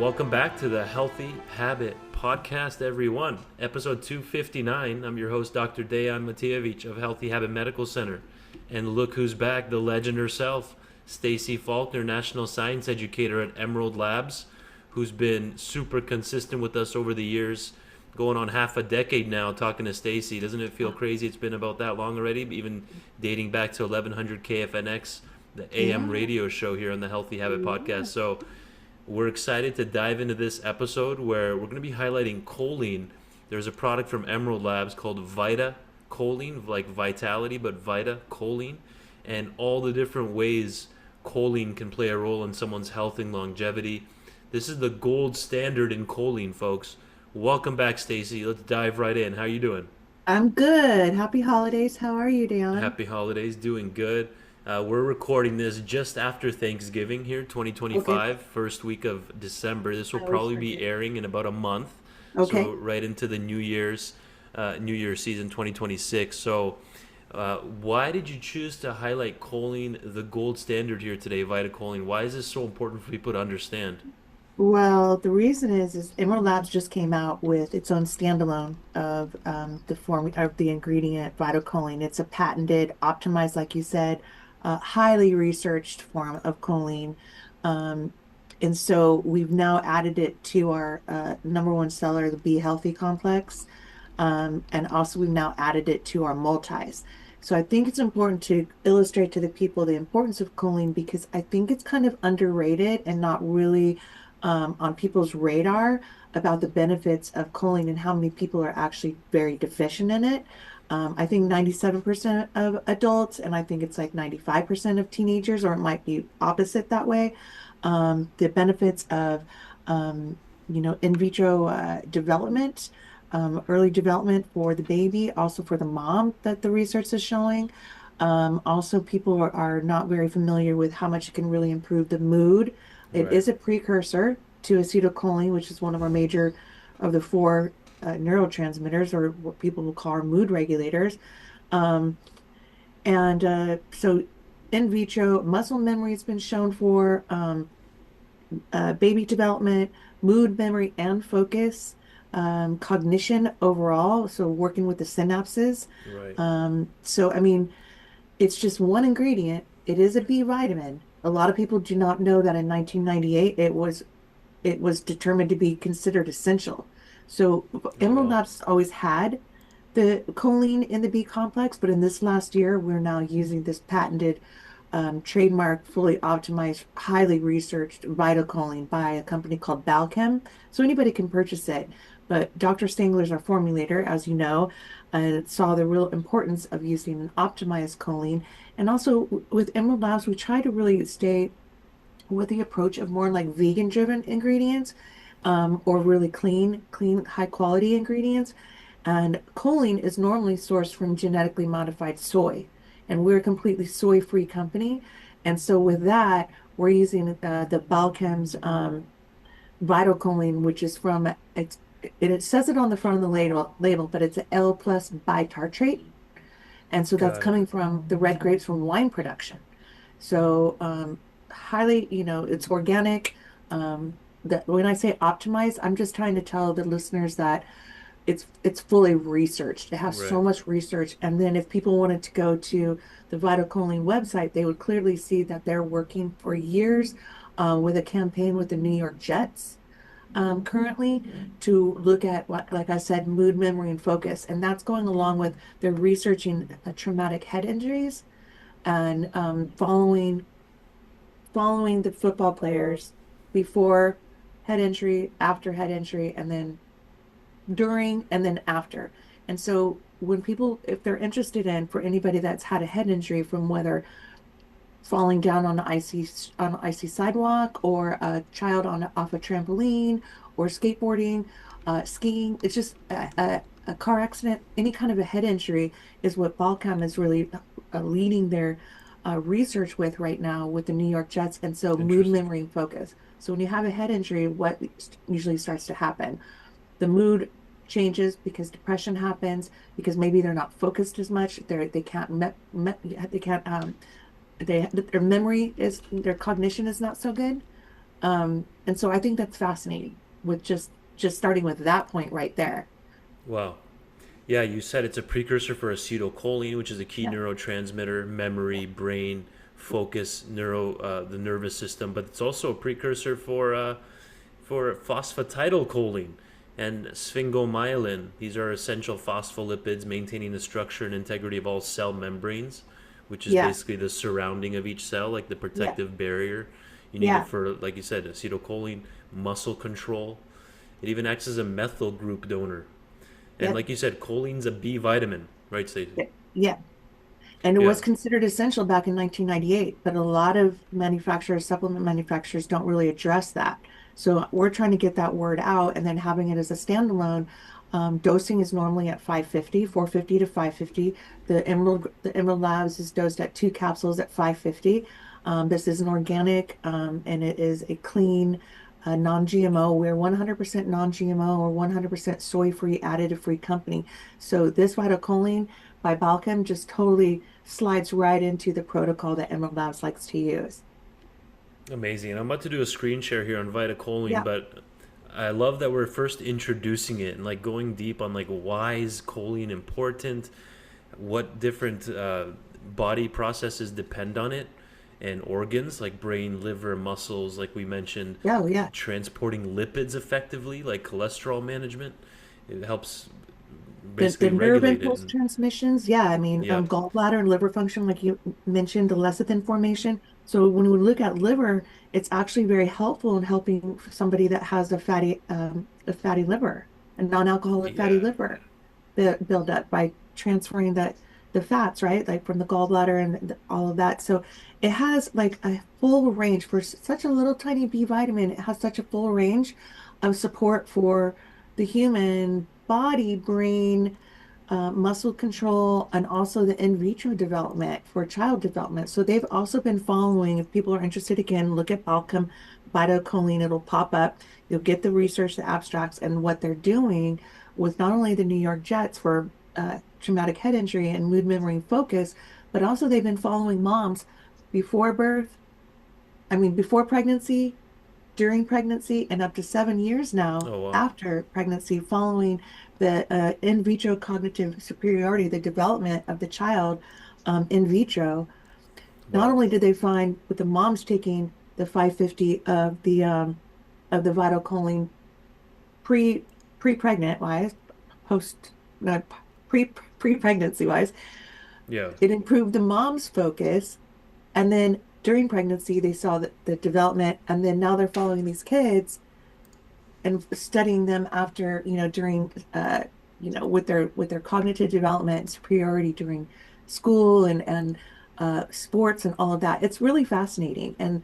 Welcome back to the Healthy Habit Podcast, everyone. Episode 259. I'm your host, Dr. Dejan Matijevich of Healthy Habit Medical Center. And look who's back, the legend herself, Stacy Faulkner, National Science Educator at Emerald Labs, who's been super consistent with us over the years, going on half a decade now talking to Stacy. Doesn't it feel crazy? It's been about that long already, even dating back to 1100 KFNX, the AM radio show here on the Healthy Habit Podcast. So we're excited to dive into this episode where we're going to be highlighting choline. There's a product from Emerald Labs called VitaCholine, like vitality, but VitaCholine, and all the different ways choline can play a role in someone's health and longevity. This is the gold standard in choline, folks. Welcome back, Stacy. Let's dive right in. How are you doing? I'm good. Happy holidays. How are you, Dan? Happy holidays. Doing good. We're recording this just after Thanksgiving here, Okay. 2025, first week of December. This will I always probably be forget. airing in about a month, so Okay. right into the New Year's season 2026. So, why did you choose to highlight choline, the gold standard here today, VitaCholine? Why is this so important for people to understand? Well, the reason is Emerald Labs just came out with its own standalone of the form of the ingredient VitaCholine. It's a patented, optimized, like you said, highly researched form of choline. Um, and so we've now added it to our number one seller, the Be Healthy Complex. And also we've now added it to our multis. So I think it's important to illustrate to the people the importance of choline because I think it's kind of underrated and not really on people's radar about the benefits of choline and how many people are actually very deficient in it. I think 97% of adults, and I think it's like 95% of teenagers, or it might be opposite that way. The benefits of, in vitro development, early development for the baby, also for the mom that the research is showing. Also, people are not very familiar with how much it can really improve the mood. It Right. is a precursor to acetylcholine, which is one of our major of the four neurotransmitters, or what people will call our mood regulators. Um, and so in vitro muscle memory has been shown for baby development, mood memory and focus, cognition overall, so working with the synapses. Right. So, I mean, it's just one ingredient. It is a B vitamin. A lot of people do not know that in 1998 it was determined to be considered essential. So Oh, Emerald well. Labs always had the choline in the B complex, but in this last year, we're now using this patented, trademark, fully optimized, highly researched VitaCholine by a company called Balchem. So anybody can purchase it. But Dr. Stangler is our formulator, as you know, and saw the real importance of using an optimized choline. And also with Emerald Labs, we try to really stay with the approach of more like vegan driven ingredients, or really clean, high quality ingredients. And choline is normally sourced from genetically modified soy, and we're a completely soy free company. And so with that, we're using the Balchem's Vital Choline, which is from it says it on the front of the label, but it's an L plus bitartrate. And so that's Got it. coming from the red grapes from wine production. So highly, it's organic. That when I say optimized, I'm just trying to tell the listeners that it's fully researched. It has so Right. much research. And then if people wanted to go to the Vital Choline website, they would clearly see that they're working for years with a campaign with the New York Jets currently to look at what, like I said, mood, memory, and focus. And that's going along with they're researching traumatic head injuries and following the football players before head injury, after head injury, and then during and then after. And so when people, if they're interested in, for anybody that's had a head injury from whether falling down on an icy sidewalk, or a child on off a trampoline, or skateboarding, skiing. It's just a car accident, any kind of a head injury is what Balcom is really leading their research with right now with the New York Jets. And so mood, Interesting. memory, and focus. So when you have a head injury, what usually starts to happen? The mood changes because depression happens, because maybe they're not focused as much. They can't they can't their memory is their cognition is not so good. And so I think that's fascinating with just starting with that point right there. Wow. Yeah, you said it's a precursor for acetylcholine, which is a key Yeah. neurotransmitter, memory, brain, focus, the nervous system. But it's also a precursor for phosphatidylcholine and sphingomyelin. These are essential phospholipids maintaining the structure and integrity of all cell membranes, which is Yeah. basically the surrounding of each cell, like the Yeah. protective barrier. You need it Yeah. for, like you said, acetylcholine, muscle control. It even acts as a methyl group donor. And Yeah. like you said, choline's a B vitamin, right, Stacey? Yeah. Yeah. And it Yeah, was considered essential back in 1998, but a lot of manufacturers, supplement manufacturers, don't really address that. So we're trying to get that word out and then having it as a standalone. Dosing is normally at 550, 450 to 550. The Emerald Labs is dosed at 2 capsules at 550. This is an organic, and it is a clean, non-GMO. We're 100% non-GMO or 100% soy-free, additive-free company. So this VitaCholine by Balchem just totally slides right into the protocol that Emerald Labs likes to use. amazing. And I'm about to do a screen share here on VitaCholine, Yeah. but I love that we're first introducing it and like going deep on like why is choline important, what different body processes depend on it, and organs like brain, liver, muscles, like we mentioned, Oh, yeah. transporting lipids effectively, like cholesterol management. It helps The basically nerve regulate it. impulse And transmissions, yeah, I mean, yep, gallbladder and liver function, like you mentioned, the lecithin formation. So when we look at liver, it's actually very helpful in helping somebody that has a fatty liver, a non-alcoholic fatty yeah, liver, build up by transferring the fats, right? Like from the gallbladder and all of that. So it has like a full range for such a little tiny B vitamin. It has such a full range of support for the human body, brain, muscle control, and also the in vitro development for child development. So they've also been following, if people are interested, again, look at Balchem VitaCholine, it'll pop up. You'll get the research, the abstracts, and what they're doing with not only the New York Jets for traumatic head injury and mood, memory, and focus, but also they've been following moms before birth, I mean, before pregnancy, during pregnancy, and up to 7 years now oh wow, after pregnancy, following the in vitro cognitive superiority, the development of the child in vitro. Not wow, only did they find with the moms taking the 550 of the VitaCholine pre pre-pregnant wise, post no, pre-pregnancy wise, yeah, it improved the mom's focus. And then during pregnancy, they saw the development, and then now they're following these kids and studying them after, during, with their cognitive development and superiority during school and sports and all of that. It's really fascinating. And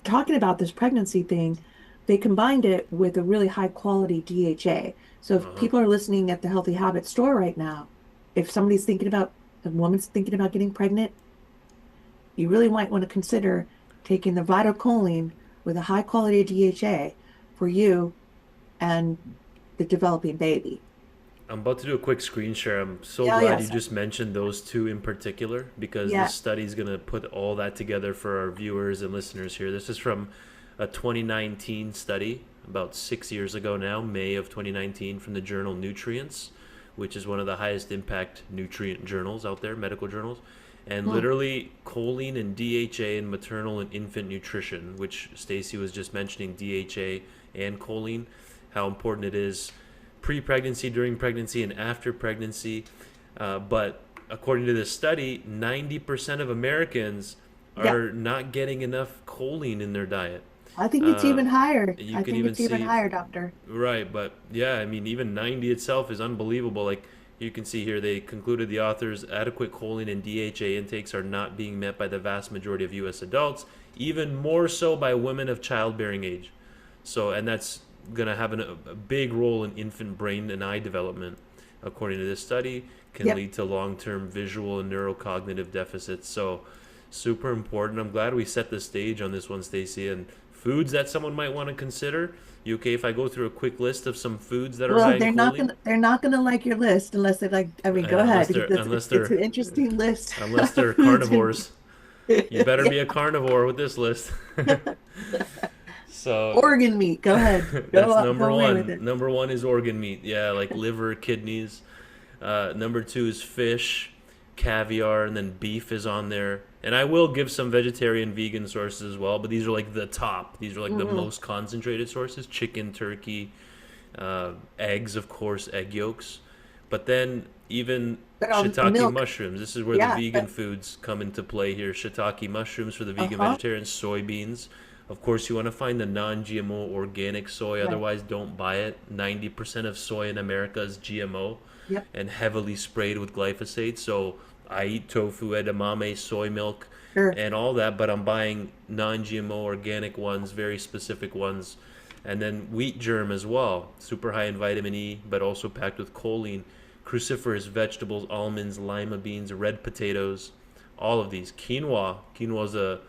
talking about this pregnancy thing, they combined it with a really high quality DHA. So if uh-huh. people are listening at the Healthy Habit store right now, if somebody's thinking about, a woman's thinking about getting pregnant, you really might want to consider taking the VitaCholine with a high quality DHA for you and the developing baby. I'm about to do a quick screen share. I'm so Yeah, glad you yes. just mentioned those two in particular because this Yeah. study is going to put all that together for our viewers and listeners here. This is from a 2019 study, about 6 years ago now, May of 2019, from the journal Nutrients, which is one of the highest impact nutrient journals out there, medical journals. And Hmm. literally, choline and DHA in maternal and infant nutrition, which Stacy was just mentioning, DHA and choline, how important it is pre-pregnancy, during pregnancy, and after pregnancy. But according to this study, 90% of Americans Yeah. are not getting enough choline in their diet. I think it's Uh, even higher. you I can think even it's even see, higher, doctor. right, but yeah, I mean, even 90 itself is unbelievable. Like you can see here, they concluded the authors adequate choline and DHA intakes are not being met by the vast majority of U.S. adults, even more so by women of childbearing age. So, and that's going to have a big role in infant brain and eye development, according to this study, can Yep. lead to long-term visual and neurocognitive deficits. So, super important. I'm glad we set the stage on this one, Stacy. And foods that someone might want to consider. You okay if I go through a quick list of some foods that are high Well, in choline? they're not gonna like your list unless they like, I mean, go ahead Unless because they're unless it's they're an interesting list unless of they're foods and carnivores. You better yeah. be a carnivore with this list. So Organ meat. Go ahead. that's Go number away with one. it. Number one is organ meat. Yeah, like liver, kidneys. Number two is fish, caviar, and then beef is on there. And I will give some vegetarian, vegan sources as well, but these are like the top. These are like the Hmm. most concentrated sources: chicken, turkey, eggs, of course, egg yolks. But then even But shiitake milk. mushrooms. This is where the Yeah. vegan foods come into play here. Shiitake mushrooms for the vegan Uh-huh. vegetarians, soybeans. Of course, you want to find the non-GMO organic soy. Right. Otherwise, don't buy it. 90% of soy in America is GMO Yep. and heavily sprayed with glyphosate. So I eat tofu, edamame, soy milk, Sure. and all that, but I'm buying non-GMO organic ones, very specific ones. And then wheat germ as well, super high in vitamin E, but also packed with choline, cruciferous vegetables, almonds, lima beans, red potatoes, all of these. Quinoa is a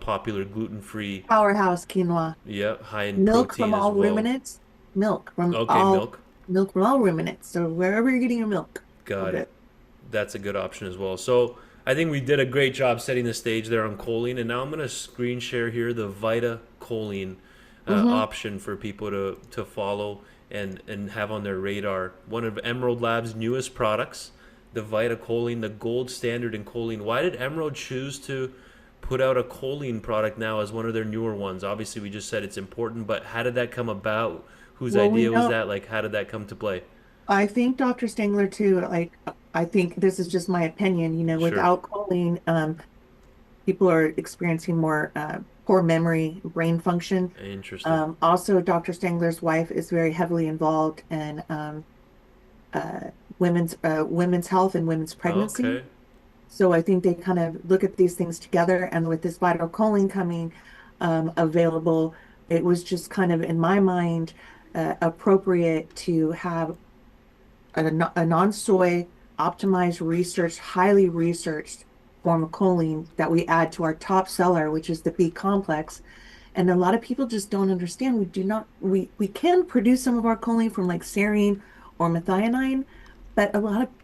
popular gluten-free, Powerhouse quinoa. yeah, high in Milk protein from as all well. ruminants. Milk from Okay, all milk, milk from all ruminants. So wherever you're getting your milk, we're got good. it. That's a good option as well. So I think we did a great job setting the stage there on choline, and now I'm going to screen share here the VitaCholine Mm-hmm. option for people to follow and have on their radar. One of Emerald Labs' newest products, the VitaCholine, the gold standard in choline. Why did Emerald choose to put out a choline product now as one of their newer ones? Obviously, we just said it's important, but how did that come about? Whose Well, we idea was know. that? Like, how did that come to play? I think Dr. Stengler too. I think this is just my opinion. Sure. Without choline, people are experiencing more poor memory, brain function. Interesting. Also, Dr. Stengler's wife is very heavily involved in uh, women's health and women's pregnancy. Okay. So I think they kind of look at these things together. And with this vital choline coming available, it was just kind of, in my mind, appropriate to have a non-soy, optimized, researched, highly researched form of choline that we add to our top seller, which is the B complex. And a lot of people just don't understand. We can produce some of our choline from like serine or methionine, but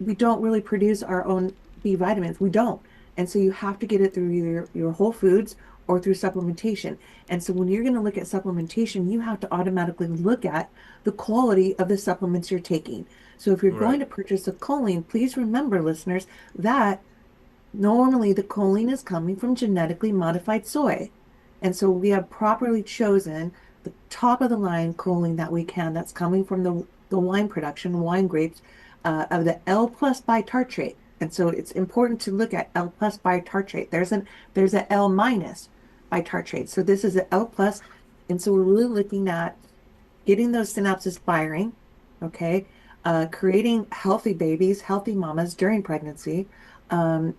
we don't really produce our own B vitamins. We don't. And so you have to get it through either your whole foods or through supplementation. And so when you're going to look at supplementation, you have to automatically look at the quality of the supplements you're taking. So if you're going Right. to purchase a choline, please remember, listeners, that normally the choline is coming from genetically modified soy. And so we have properly chosen the top of the line choline that we can that's coming from the wine production, wine grapes, of the L plus bitartrate. And so it's important to look at L plus bitartrate. There's an L minus bitartrate. So this is an L plus. And so we're really looking at getting those synapses firing, okay, creating healthy babies, healthy mamas during pregnancy,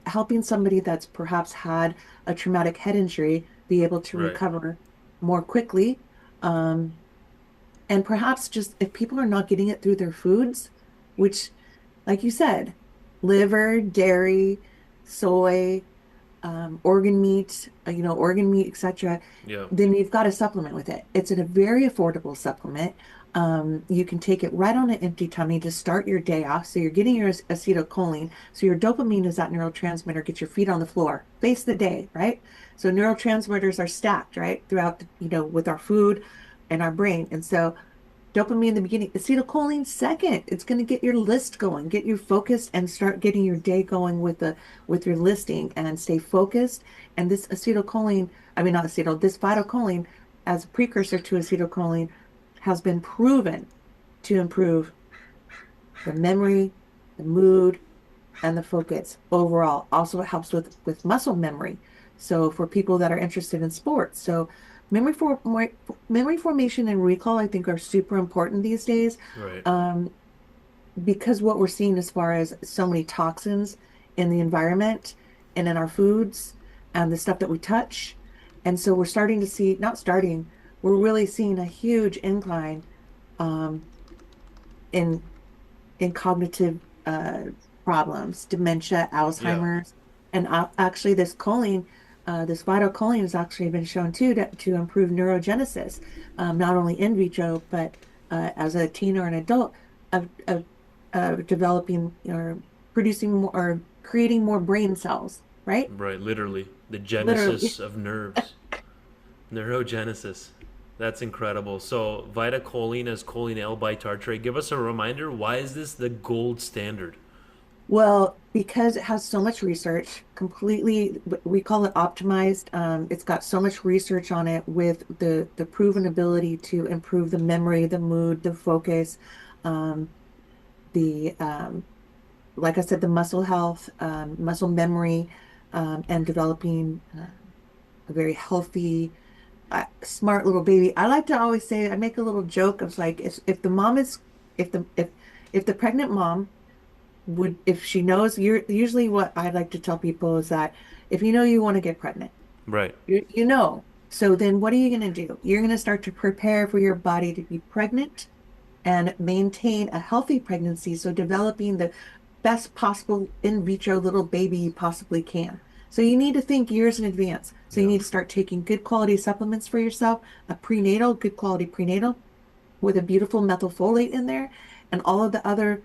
helping somebody that's perhaps had a traumatic head injury be able to Right. recover more quickly. Um, and perhaps just if people are not getting it through their foods, which, like you said, liver, dairy, soy, organ meat, etc., Yeah. then you've got to supplement with it. It's a very affordable supplement. You can take it right on an empty tummy to start your day off. So you're getting your acetylcholine. So your dopamine is that neurotransmitter. Get your feet on the floor, face the day, right? So neurotransmitters are stacked, right, throughout, with our food and our brain. And so dopamine in the beginning, acetylcholine second. It's going to get your list going, get you focused, and start getting your day going with your listing and stay focused. And this acetylcholine, I mean not acetyl, this phytocholine as a precursor to acetylcholine has been proven to improve the memory, the mood, and the focus overall. Also, it helps with muscle memory. So for people that are interested in sports, so memory formation and recall, I think, are super important these days. Right. Um, because what we're seeing as far as so many toxins in the environment and in our foods and the stuff that we touch. And so we're starting to see, not starting, we're really seeing a huge incline um, in cognitive problems, dementia, Yeah. Alzheimer's, and actually this vital choline has actually been shown too to improve neurogenesis, not only in vitro but as a teen or an adult of developing or producing more or creating more brain cells, right? Right. Literally, the Literally. genesis of nerves, neurogenesis. That's incredible. So VitaCholine as choline L bitartrate. Give us a reminder. Why is this the gold standard? Well, because it has so much research, completely, we call it optimized. It's got so much research on it with the proven ability to improve the memory, the mood, the focus, um, the like I said, the muscle health, muscle memory, and developing a very healthy, smart little baby. I like to always say, I make a little joke of like, if the mom is, if the if the pregnant mom would, if she knows, you're usually what I like to tell people is that if you know you want to get pregnant, Right. you know. So then what are you going to do? You're going to start to prepare for your body to be pregnant and maintain a healthy pregnancy. So developing the best possible in vitro little baby you possibly can. So you need to think years in advance. So you Yeah. need to start taking good quality supplements for yourself, a prenatal, good quality prenatal with a beautiful methylfolate in there, and all of the other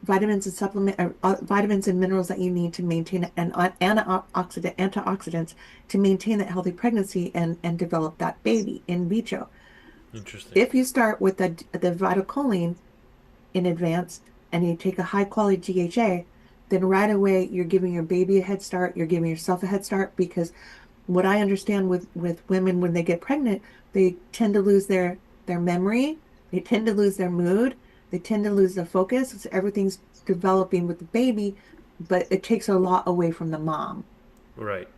vitamins and vitamins and minerals that you need to maintain and antioxidants to maintain that healthy pregnancy and develop that baby in vitro. Interesting. If you start with the VitaCholine in advance and you take a high quality DHA, then right away you're giving your baby a head start, you're giving yourself a head start because what I understand with women when they get pregnant, they tend to lose their memory, they tend to lose their mood, they tend to lose their focus. So everything's developing with the baby, but it takes a lot away from the mom. Right.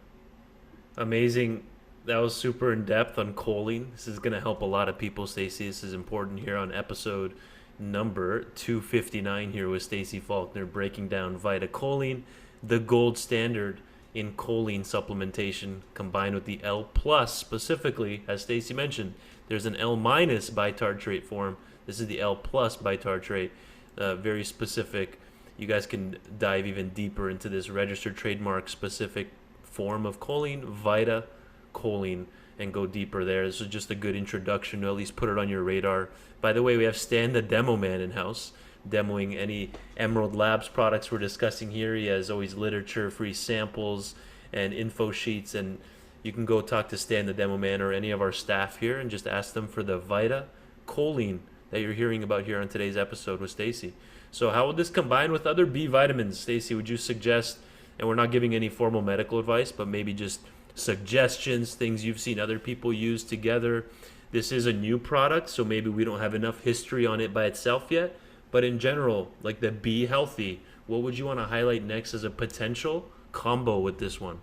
Amazing. That was super in depth on choline. This is going to help a lot of people, Stacy. This is important here on episode number 259 here with Stacy Faulkner breaking down VitaCholine, the gold standard in choline supplementation combined with the L plus specifically, as Stacy mentioned. There's an L minus bitartrate form. This is the L plus bitartrate, very specific. You guys can dive even deeper into this registered trademark specific form of choline, VitaCholine, and go deeper there. This is just a good introduction to at least put it on your radar. By the way, we have Stan the Demo Man in house, demoing any Emerald Labs products we're discussing here. He has always literature, free samples, and info sheets. And you can go talk to Stan the Demo Man or any of our staff here and just ask them for the VitaCholine that you're hearing about here on today's episode with Stacy. So, how would this combine with other B vitamins, Stacy? Would you suggest? And we're not giving any formal medical advice, but maybe just suggestions, things you've seen other people use together. This is a new product, so maybe we don't have enough history on it by itself yet. But in general, like the Be Healthy, what would you want to highlight next as a potential combo with this one?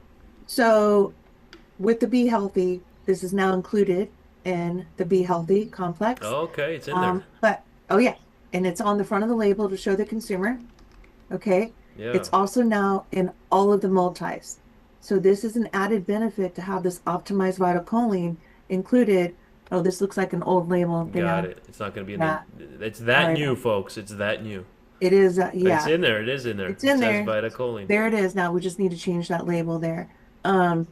So with the Be Healthy, this is now included in the Be Healthy complex. Oh, okay, it's in there. But oh yeah, and it's on the front of the label to show the consumer. Okay. Yeah, It's also now in all of the multis. So this is an added benefit to have this optimized VitaCholine included. Oh, this looks like an old label. Hang got on. it. It's not going to be in Yeah. the. It's All that right. new, folks. It's that new. It is, It's yeah, in there. It is in there. it's It in says there. VitaCholine. There it is. Now we just need to change that label there. Um,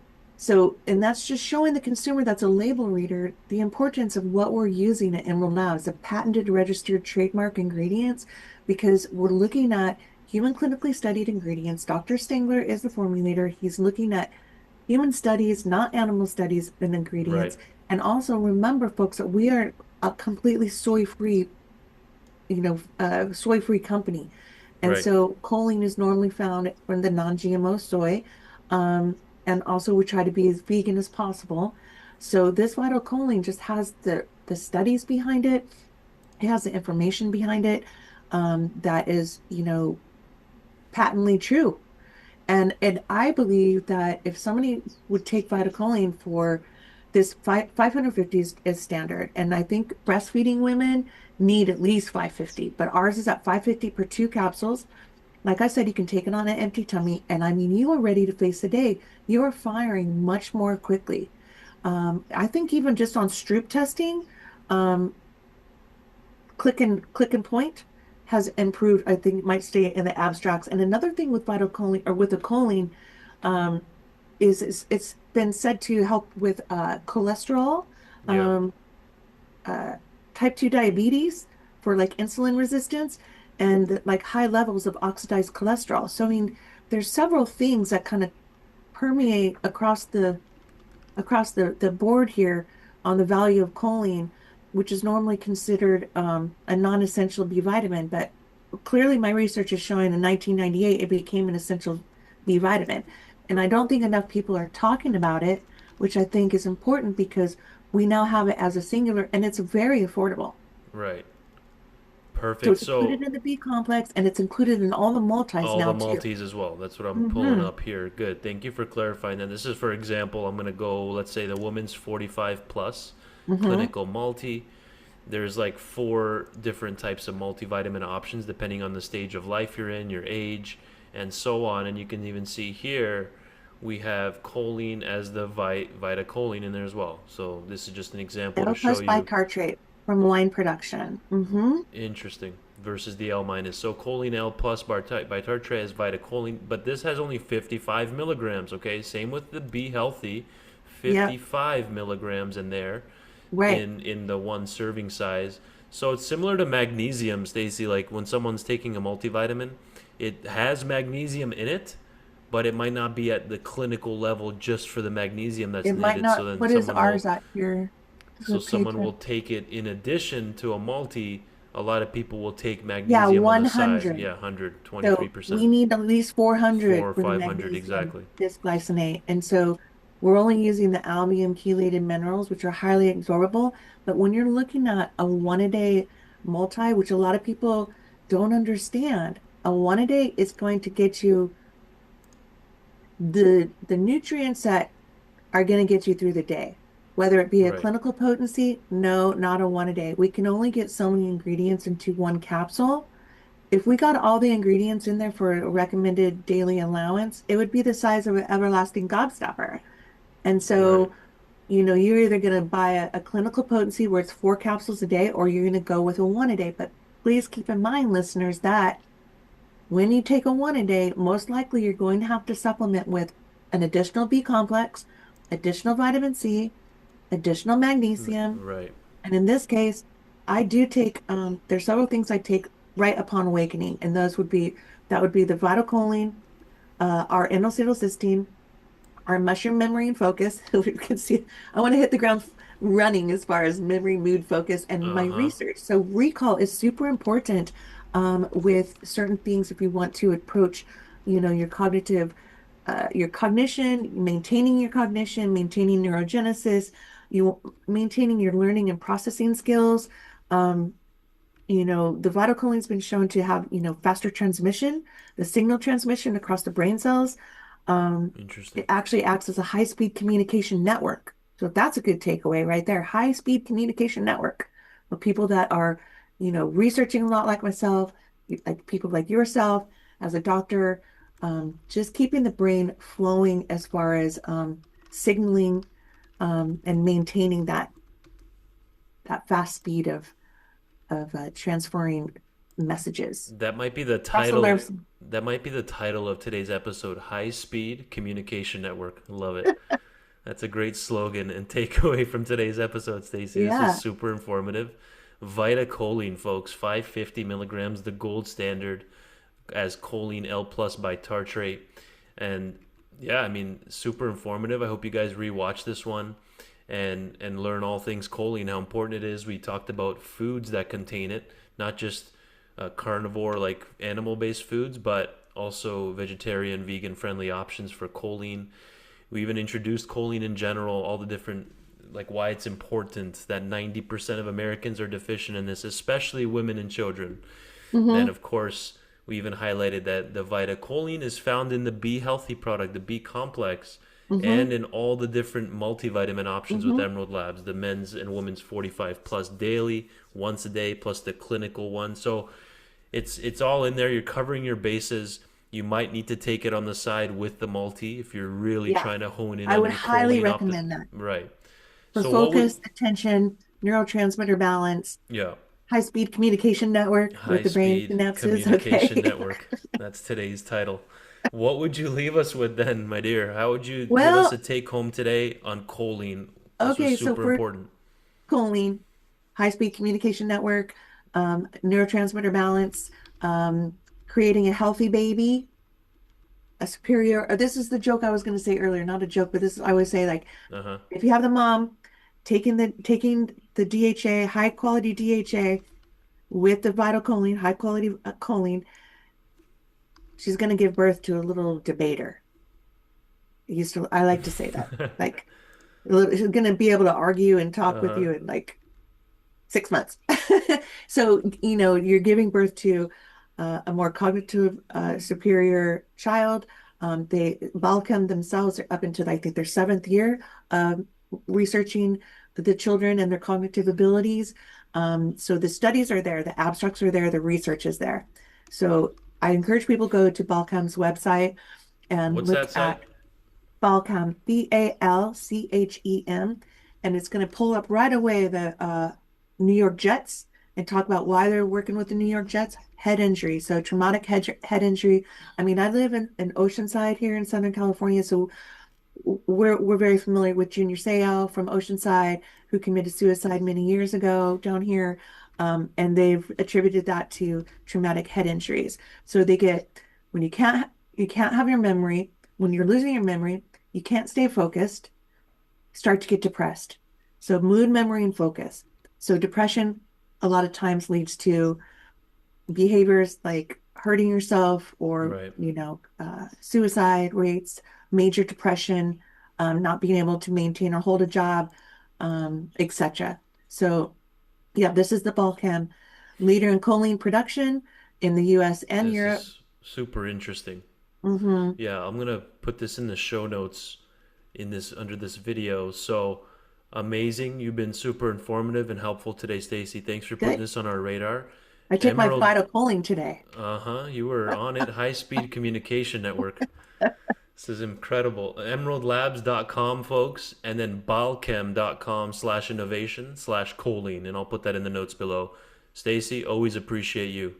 and that's just showing the consumer that's a label reader the importance of what we're using at Emerald now. It's a patented, registered trademark ingredients because we're looking at human clinically studied ingredients. Dr. Stengler is the formulator. He's looking at human studies, not animal studies and Right, ingredients. And also remember, folks, that we are a completely soy-free, soy-free company. And right. so choline is normally found in the non-GMO soy. And also we try to be as vegan as possible. So this vital choline just has the studies behind it. It has the information behind it, that is, patently true. And I believe that if somebody would take VitaCholine for this 550 is standard, and I think breastfeeding women need at least 550, but ours is at 550 per two capsules. Like I said, you can take it on an empty tummy, and I mean, you are ready to face the day. You are firing much more quickly. I think even just on Stroop testing, um, click and point has improved. I think it might stay in the abstracts. And another thing with VitaCholine or with the choline, um, is it's been said to help with cholesterol, Yeah, um, uh, type 2 diabetes for like insulin resistance and like high levels of oxidized cholesterol. So I mean, there's several things that kind of permeate across the board here on the value of choline, which is normally considered a non-essential B vitamin, but clearly my research is showing in 1998 it became an essential B vitamin. And I don't think enough people are talking about it, which I think is important because we now have it as a singular and it's very affordable. Right. So Perfect. it's So included in the B complex and it's included in all the multis all the now too. multis as well. That's what I'm pulling Hmm. up here. Good. Thank you for clarifying that. This is, for example, I'm going to go, let's say, the woman's 45 plus Hmm. clinical multi. There's like four different types of multivitamin options depending on the stage of life you're in, your age, and so on. And you can even see here we have choline as the VitaCholine in there as well. So this is just an example to L show plus you. bitartrate from wine production. Hmm. Interesting. Versus the L minus. So choline L plus bitartrate has VitaCholine, but this has only 55 milligrams. Okay, same with the Be Healthy, Yep. 55 milligrams in there, Right. in the one serving size. So it's similar to magnesium, Stacy. Like when someone's taking a multivitamin, it has magnesium in it, but it might not be at the clinical level just for the magnesium that's It might needed. So not. then What is someone will ours at here? so The page. someone will take it in addition to a multi. A lot of people will take Yeah, magnesium on the side. 100. Yeah, 123 So we percent, need at least 400 4 or for the 500 magnesium exactly. bisglycinate. And so we're only using the albumin chelated minerals, which are highly absorbable. But when you're looking at a one a day multi, which a lot of people don't understand, a one a day is going to get you the nutrients that are going to get you through the day. Whether it be a Right, clinical potency, no, not a one a day. We can only get so many ingredients into one capsule. If we got all the ingredients in there for a recommended daily allowance, it would be the size of an everlasting gobstopper. And right. so, you're either going to buy a clinical potency where it's 4 capsules a day, or you're going to go with a one a day. But please keep in mind, listeners, that when you take a one a day, most likely you're going to have to supplement with an additional B complex, additional vitamin C, additional magnesium. Right. And in this case, I do take, there's several things I take right upon awakening. And that would be the VitaCholine, our N-acetylcysteine, our mushroom memory and focus. We can see, I want to hit the ground running as far as memory, mood, focus, and my Uh-huh. research. So recall is super important with certain things if you want to approach, your cognition, maintaining neurogenesis, you maintaining your learning and processing skills. Um, the VitaCholine's been shown to have, faster transmission, the signal transmission across the brain cells. Interesting. It actually acts as a high-speed communication network. So that's a good takeaway right there. High-speed communication network for people that are, researching a lot like myself, like people like yourself as a doctor, just keeping the brain flowing as far as signaling and maintaining that fast speed of transferring messages. That might be the Across the title. nerves. That might be the title of today's episode, High Speed Communication Network. Love it. That's a great slogan and takeaway from today's episode, Stacy. This was Yeah. super informative. VitaCholine, folks, 550 milligrams, the gold standard, as choline L plus by tartrate. And yeah, I mean, super informative. I hope you guys rewatch this one and learn all things choline, how important it is. We talked about foods that contain it, not just carnivore like animal based foods, but also vegetarian, vegan friendly options for choline. We even introduced choline in general, all the different, like why it's important that 90% of Americans are deficient in this, especially women and children. Then, Hmm. of course, we even highlighted that the VitaCholine is found in the Be Healthy product, the B complex, Hmm. and in all the different multivitamin options with Hmm. Emerald Labs, the men's and women's 45 plus daily, once a day, plus the clinical one. So it's all in there. You're covering your bases. You might need to take it on the side with the multi if you're really Yeah, trying to hone in I on would your highly choline recommend that right. for So what would focus, attention, neurotransmitter balance, yeah, high-speed communication network with high the brain speed synapses. communication Okay. network. That's today's title. What would you leave us with then, my dear? How would you give us a Well, take home today on choline? This was okay, so super for important. choline, high-speed communication network, neurotransmitter balance, creating a healthy baby, a superior, this is the joke I was going to say earlier, not a joke, but this is, I always say, like, Uh huh. if you have the mom, taking the DHA, high quality DHA with the VitaCholine, high quality choline, she's going to give birth to a little debater. I like to say that. Like, she's going to be able to argue and talk with Uh-huh. you in like 6 months. So, you're giving birth to a more cognitive, superior child. Balchem themselves are up into, I think, their seventh year, researching the children and their cognitive abilities. So the studies are there, the abstracts are there, the research is there. So I encourage people to go to Balchem's website and What's look that site? at Balchem, Balchem, and it's going to pull up right away the New York Jets and talk about why they're working with the New York Jets. Head injury, so traumatic head injury. I mean, I live in Oceanside here in Southern California, so we're very familiar with Junior Seau from Oceanside, who committed suicide many years ago down here, and they've attributed that to traumatic head injuries. So they get when you can't have your memory, when you're losing your memory, you can't stay focused, start to get depressed. So mood, memory, and focus. So depression a lot of times leads to behaviors like hurting yourself or, Right. suicide rates, major depression, not being able to maintain or hold a job, etc. So, yeah, this is the Balkan leader in choline production in the US and This Europe. is super interesting. Hmm. Yeah, I'm gonna put this in the show notes in this under this video. So amazing. You've been super informative and helpful today, Stacy. Thanks for putting Good. this on our radar. I took my Emerald, VitaCholine today. you were on it. High speed communication network. This is incredible. Emeraldlabs.com, folks, and then balchem.com/innovation/choline. And I'll put that in the notes below. Stacy, always appreciate you.